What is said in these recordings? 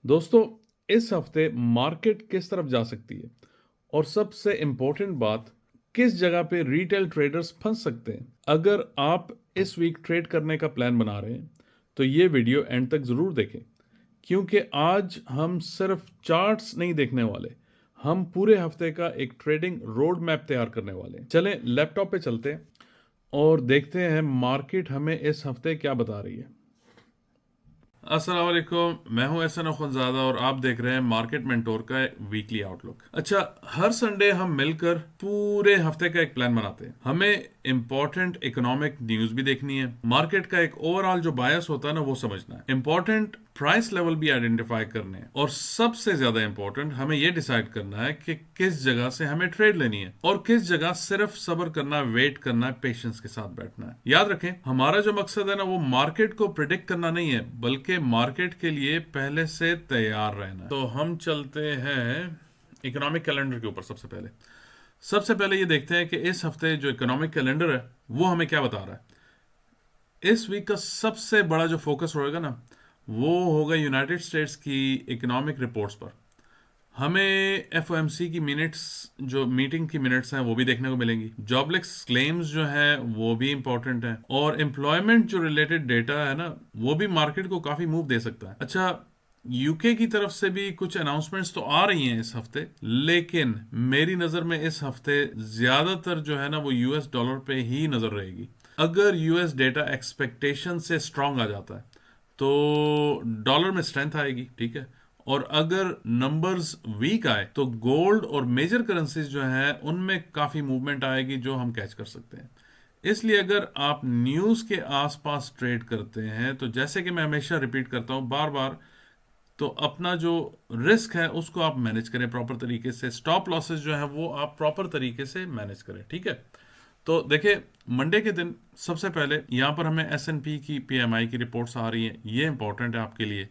दोस्तों, इस हफ्ते मार्केट किस तरफ जा सकती है और सबसे इम्पोर्टेंट बात, किस जगह पे रिटेल ट्रेडर्स फंस सकते हैं। अगर आप इस वीक ट्रेड करने का प्लान बना रहे हैं तो ये वीडियो एंड तक ज़रूर देखें, क्योंकि आज हम सिर्फ चार्ट्स नहीं देखने वाले, हम पूरे हफ्ते का एक ट्रेडिंग रोड मैप तैयार करने वाले हैं। चलें लैपटॉप पे चलते हैं और देखते हैं मार्केट हमें इस हफ्ते क्या बता रही है। अस्सलाम वालेकुम, मैं हूं एहसन अख्वंजादा और आप देख रहे हैं मार्केट मेंटोर का वीकली आउटलुक। अच्छा, हर संडे हम मिलकर पूरे हफ्ते का एक प्लान बनाते हैं। हमें इंपॉर्टेंट इकोनॉमिक न्यूज भी देखनी है, मार्केट का एक ओवरऑल जो बायस होता है ना वो समझना है, इंपॉर्टेंट प्राइस लेवल भी आइडेंटिफाई करने हैं और सबसे ज्यादा इंपॉर्टेंट हमें यह डिसाइड करना है कि किस जगह से हमें ट्रेड लेनी है और किस जगह सिर्फ सब्र करना है, वेट करना है, पेशेंस के साथ बैठना है। याद रखें, हमारा जो मकसद है ना वो मार्केट को प्रिडिक्ट करना नहीं है, बल्कि मार्केट के लिए पहले से तैयार रहना है। तो हम चलते हैं इकोनॉमिक कैलेंडर के ऊपर। सबसे पहले ये देखते हैं कि इस हफ्ते जो इकोनॉमिक कैलेंडर है वो हमें क्या बता रहा है। इस वीक का सबसे बड़ा जो फोकस होगा ना वो होगा यूनाइटेड स्टेट्स की इकोनॉमिक रिपोर्ट्स पर। हमें एफओएमसी की मिनट्स, जो मीटिंग की मिनट्स हैं वो भी देखने को मिलेंगी। जॉबलेस क्लेम्स जो हैं वो भी इंपॉर्टेंट हैं और एम्प्लॉयमेंट जो रिलेटेड डेटा है ना वो भी मार्केट को काफी मूव दे सकता है। अच्छा, यूके की तरफ से भी कुछ अनाउंसमेंट्स तो आ रही हैं इस हफ्ते, लेकिन मेरी नज़र में इस हफ्ते ज़्यादातर जो है ना वो यूएस डॉलर पे ही नज़र रहेगी। अगर यूएस डेटा एक्सपेक्टेशन से स्ट्रांग आ जाता है तो डॉलर में स्ट्रेंथ आएगी, ठीक है। और अगर नंबर्स वीक आए तो गोल्ड और मेजर करेंसीज जो हैं उनमें काफ़ी मूवमेंट आएगी जो हम कैच कर सकते हैं। इसलिए अगर आप न्यूज़ के आसपास ट्रेड करते हैं तो जैसे कि मैं हमेशा रिपीट करता हूं बार बार, तो अपना जो रिस्क है उसको आप मैनेज करें प्रॉपर तरीके से, स्टॉप लॉसेस जो है वो आप प्रॉपर तरीके से मैनेज करें, ठीक है। तो देखिए, मंडे के दिन सबसे पहले यहाँ पर हमें एस&पी की पीएमआई की रिपोर्ट्स आ रही हैं, ये इंपॉर्टेंट है आपके लिए।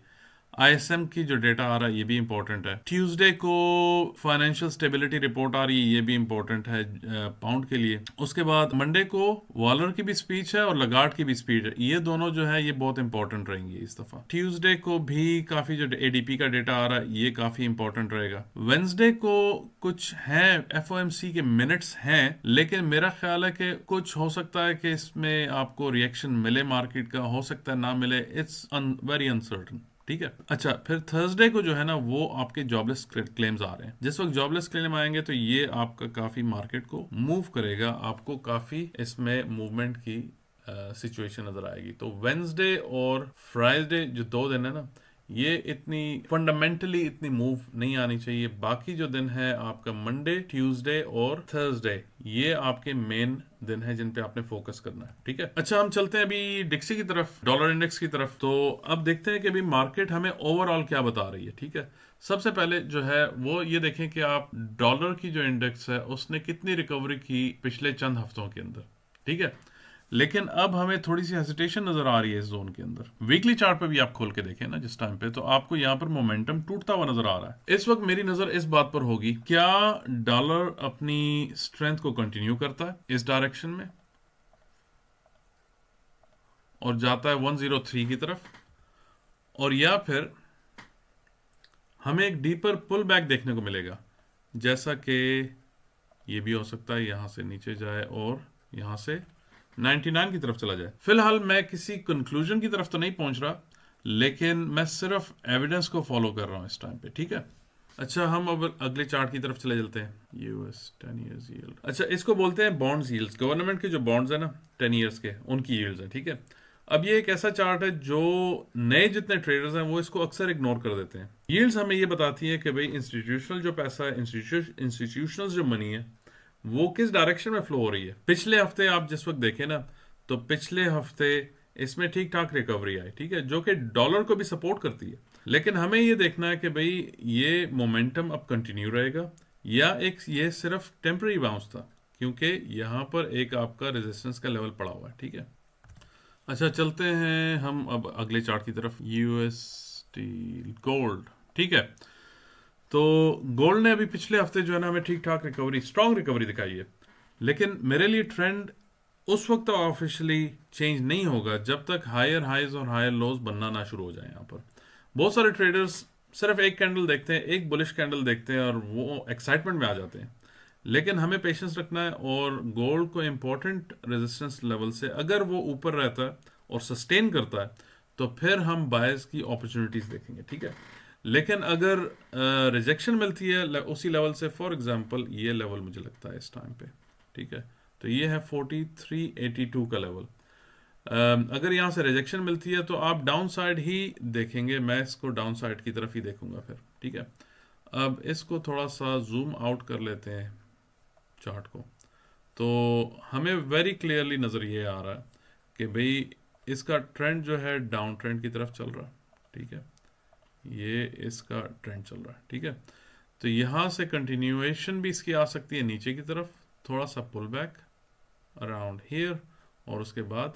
आईएसएम की जो डेटा आ रहा है ये भी इंपॉर्टेंट है। ट्यूसडे को फाइनेंशियल स्टेबिलिटी रिपोर्ट आ रही है, ये भी इंपॉर्टेंट है पाउंड के लिए। उसके बाद मंडे को वॉलर की भी स्पीच है और लगार्ड की भी स्पीच है, ये दोनों जो है ये बहुत इंपॉर्टेंट रहेंगी इस दफा। ट्यूसडे को भी काफी जो एडीपी का डेटा आ रहा है ये काफी इंपॉर्टेंट रहेगा। वेंसडे को कुछ है एफओएमसी के मिनट्स हैं, लेकिन मेरा ख्याल है कि कुछ हो सकता है कि इसमें आपको रिएक्शन मिले मार्केट का, हो सकता है ना मिले, इट्स वेरी अनसर्टन, ठीक है। अच्छा, फिर थर्सडे को जो है ना वो आपके जॉबलेस क्लेम्स आ रहे हैं। जिस वक्त जॉबलेस क्लेम आएंगे तो ये आपका काफी मार्केट को मूव करेगा, आपको काफी इसमें मूवमेंट की सिचुएशन नजर आएगी। तो वेंसडे और फ्राइडे जो 2 दिन है ना ये इतनी फंडामेंटली इतनी मूव नहीं आनी चाहिए। बाकी जो दिन है आपका मंडे, ट्यूसडे और थर्सडे, ये आपके मेन दिन है जिन पे आपने फोकस करना है, ठीक है। अच्छा, हम चलते हैं अभी डिक्सी की तरफ, डॉलर इंडेक्स की तरफ। तो अब देखते हैं कि अभी मार्केट हमें ओवरऑल क्या बता रही है, ठीक है। सबसे पहले जो है वो ये देखें कि आप डॉलर की जो इंडेक्स है उसने कितनी रिकवरी की पिछले चंद हफ्तों के अंदर, ठीक है। लेकिन अब हमें थोड़ी सी हेसिटेशन नजर आ रही है इस जोन के अंदर। वीकली चार्ट पे भी आप खोल के देखें ना जिस टाइम पे, तो आपको यहाँ पर मोमेंटम टूटता हुआ नजर आ रहा है। इस वक्त मेरी नजर इस बात पर होगी, क्या डॉलर अपनी स्ट्रेंथ को कंटिन्यू करता है इस डायरेक्शन में और जाता है 103 की तरफ, और या फिर हमें एक डीपर पुल बैक देखने को मिलेगा, जैसा कि ये भी हो सकता है यहां से नीचे जाए और यहां से 99 की तरफ चला जाए। फिलहाल मैं किसी कंक्लूजन की तरफ तो नहीं पहुंच रहा, लेकिन मैं सिर्फ एविडेंस को फॉलो कर रहा हूं इस टाइम पे, ठीक है। अच्छा, हम अब अगले चार्ट की तरफ चले चलते हैं। यूएस 10 ईयर्स यील्ड, अच्छा इसको बोलते हैं बॉन्ड्स यील्ड्स। गवर्नमेंट के जो बॉन्ड्स है ना 10 ईयर्स के, उनकी यील्ड्स है, ठीक है। अब ये एक ऐसा चार्ट है जो नए जितने ट्रेडर्स हैं वो इसको अक्सर इग्नोर कर देते हैं। यील्ड्स हमें ये बताती है कि भाई इंस्टीट्यूशनल जो पैसा है, इंस्टीट्यूशनल जो मनी है वो किस डायरेक्शन में फ्लो हो रही है। पिछले हफ्ते आप जिस वक्त देखें ना तो पिछले हफ्ते इसमें ठीक ठाक रिकवरी आई, ठीक है, जो कि डॉलर को भी सपोर्ट करती है। लेकिन हमें ये देखना है कि भाई ये मोमेंटम अब कंटिन्यू रहेगा या एक ये सिर्फ टेम्पररी बाउंस था, क्योंकि यहां पर एक आपका रेजिस्टेंस का लेवल पड़ा हुआ है, ठीक है। अच्छा, चलते हैं हम अब अगले चार्ट की तरफ। यूएस स्टील गोल्ड, ठीक है। तो गोल्ड ने अभी पिछले हफ्ते जो है ना हमें ठीक ठाक रिकवरी, स्ट्रांग रिकवरी दिखाई है, लेकिन मेरे लिए ट्रेंड उस वक्त तक ऑफिशियली चेंज नहीं होगा जब तक हायर हाइज और हायर लोज बनना ना शुरू हो जाए। यहाँ पर बहुत सारे ट्रेडर्स सिर्फ एक कैंडल देखते हैं, एक बुलिश कैंडल देखते हैं और वो एक्साइटमेंट में आ जाते हैं। लेकिन हमें पेशेंस रखना है, और गोल्ड को इम्पोर्टेंट रेजिस्टेंस लेवल से अगर वो ऊपर रहता है और सस्टेन करता है तो फिर हम बायर्स की अपॉर्चुनिटीज देखेंगे, ठीक है। लेकिन अगर रिजेक्शन मिलती है उसी लेवल से, फॉर एग्जांपल ये लेवल मुझे लगता है इस टाइम पे, ठीक है, तो ये है 4382 का लेवल। अगर यहाँ से रिजेक्शन मिलती है तो आप डाउन साइड ही देखेंगे, मैं इसको डाउन साइड की तरफ ही देखूंगा फिर, ठीक है। अब इसको थोड़ा सा जूम आउट कर लेते हैं चार्ट को, तो हमें वेरी क्लियरली नज़र ये आ रहा है कि भाई इसका ट्रेंड जो है डाउन ट्रेंड की तरफ चल रहा है, ठीक है, ये इसका ट्रेंड चल रहा है, ठीक है। तो यहाँ से कंटिन्यूएशन भी इसकी आ सकती है नीचे की तरफ, थोड़ा सा पुल बैक अराउंड हियर, और उसके बाद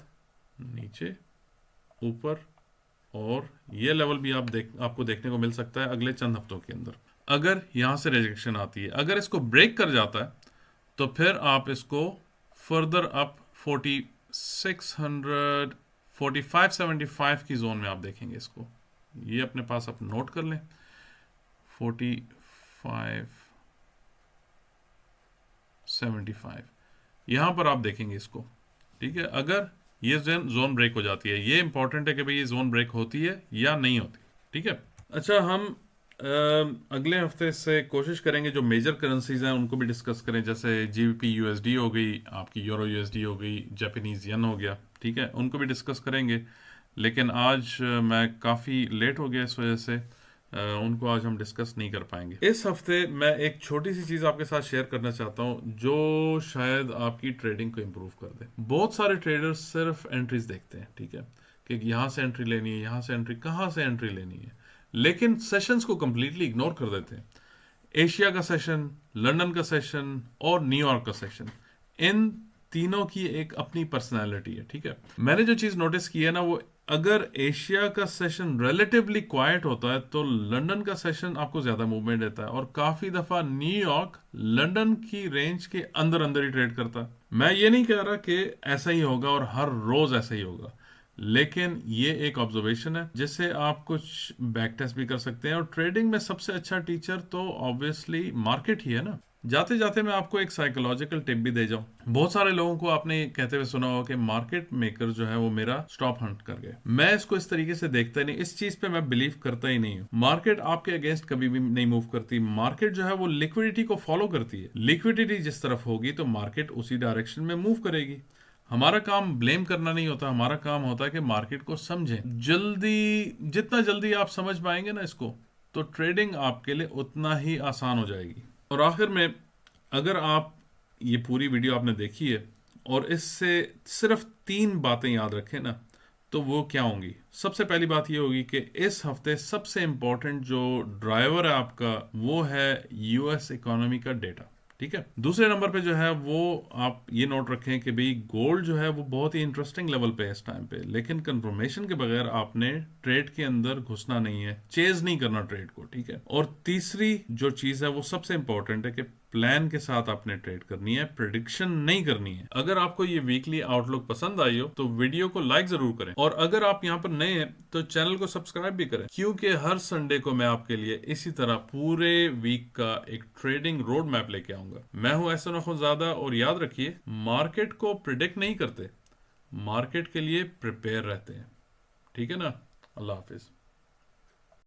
नीचे ऊपर, और ये लेवल भी आपको देखने को मिल सकता है अगले चंद हफ्तों के अंदर। अगर यहाँ से रिजेक्शन आती है, अगर इसको ब्रेक कर जाता है तो फिर आप इसको फर्दर अप 4600 4575 की जोन में आप देखेंगे इसको। ये अपने पास आप नोट कर लें, 4575 यहाँ पर आप देखेंगे इसको, ठीक है। अगर ये जोन ब्रेक हो जाती है, ये इंपॉर्टेंट है कि भाई ये जोन ब्रेक होती है या नहीं होती, ठीक है। अच्छा, हम अगले हफ्ते से कोशिश करेंगे जो मेजर करेंसीज हैं उनको भी डिस्कस करें, जैसे जीबीपी यूएसडी हो गई, आपकी यूरो यूएसडी हो गई, जापानीज येन हो गया, ठीक है, उनको भी डिस्कस करेंगे। लेकिन आज मैं काफ़ी लेट हो गया, इस वजह से उनको आज हम डिस्कस नहीं कर पाएंगे। इस हफ्ते मैं एक छोटी सी चीज़ आपके साथ शेयर करना चाहता हूँ जो शायद आपकी ट्रेडिंग को इम्प्रूव कर दे। बहुत सारे ट्रेडर्स सिर्फ एंट्रीज देखते हैं, ठीक है, कि यहाँ से एंट्री लेनी है, यहाँ से एंट्री, कहाँ से एंट्री लेनी है, लेकिन सेशंस को कंप्लीटली इग्नोर कर देते हैं। एशिया का सेशन, लंदन का सेशन और न्यूयॉर्क का सेशन, इन तीनों की एक अपनी पर्सनालिटी है, ठीक है। मैंने जो चीज़ नोटिस की है ना, वो अगर एशिया का सेशन रिलेटिवली क्वाइट होता है तो लंदन का सेशन आपको ज्यादा मूवमेंट देता है, और काफी दफा न्यूयॉर्क लंदन की रेंज के अंदर अंदर ही ट्रेड करता है। मैं ये नहीं कह रहा कि ऐसा ही होगा और हर रोज ऐसा ही होगा, लेकिन ये एक ऑब्जर्वेशन है जिससे आप कुछ बैक टेस्ट भी कर सकते हैं। और ट्रेडिंग में सबसे अच्छा टीचर तो ऑब्वियसली मार्केट ही है ना। जाते जाते मैं आपको एक साइकोलॉजिकल टिप भी दे जाऊं। बहुत सारे लोगों को आपने कहते हुए सुना होगा कि मार्केट मेकर जो है वो मेरा स्टॉप हंट कर गए। मैं इसको इस तरीके से देखता ही नहीं, इस चीज पे मैं बिलीव करता ही नहीं हूं। मार्केट आपके अगेंस्ट कभी भी नहीं मूव करती। मार्केट जो है वो लिक्विडिटी को फॉलो करती है। लिक्विडिटी जिस तरफ होगी तो मार्केट उसी डायरेक्शन में मूव करेगी। हमारा काम ब्लेम करना नहीं होता, हमारा काम होता है कि मार्केट को समझें। जितना जल्दी आप समझ पाएंगे ना इसको, तो ट्रेडिंग आपके लिए उतना ही आसान हो जाएगी। और आखिर में, अगर आप ये पूरी वीडियो आपने देखी है और इससे सिर्फ 3 बातें याद रखें ना, तो वो क्या होंगी? सबसे पहली बात ये होगी कि इस हफ्ते सबसे इंपॉर्टेंट जो ड्राइवर है आपका, वो है यूएस इकोनॉमी का डेटा, ठीक है। दूसरे नंबर पे जो है वो आप ये नोट रखें कि भाई गोल्ड जो है वो बहुत ही इंटरेस्टिंग लेवल पे है इस टाइम पे, लेकिन कंफर्मेशन के बगैर आपने ट्रेड के अंदर घुसना नहीं है, चेज नहीं करना ट्रेड को, ठीक है। और तीसरी जो चीज है वो सबसे इंपॉर्टेंट है कि प्लान के साथ आपने ट्रेड करनी है, प्रिडिक्शन नहीं करनी है। अगर आपको ये वीकली आउटलुक पसंद आई हो तो वीडियो को लाइक जरूर करें, और अगर आप यहाँ पर नए हैं तो चैनल को सब्सक्राइब भी करें, क्योंकि हर संडे को मैं आपके लिए इसी तरह पूरे वीक का एक ट्रेडिंग रोड मैप लेके आऊंगा। मैं हूं एहसन अख्वंज़ादा, और याद रखिए, मार्केट को प्रिडिक्ट नहीं करते, मार्केट के लिए प्रिपेयर रहते हैं, ठीक है ना। अल्लाह हाफिज।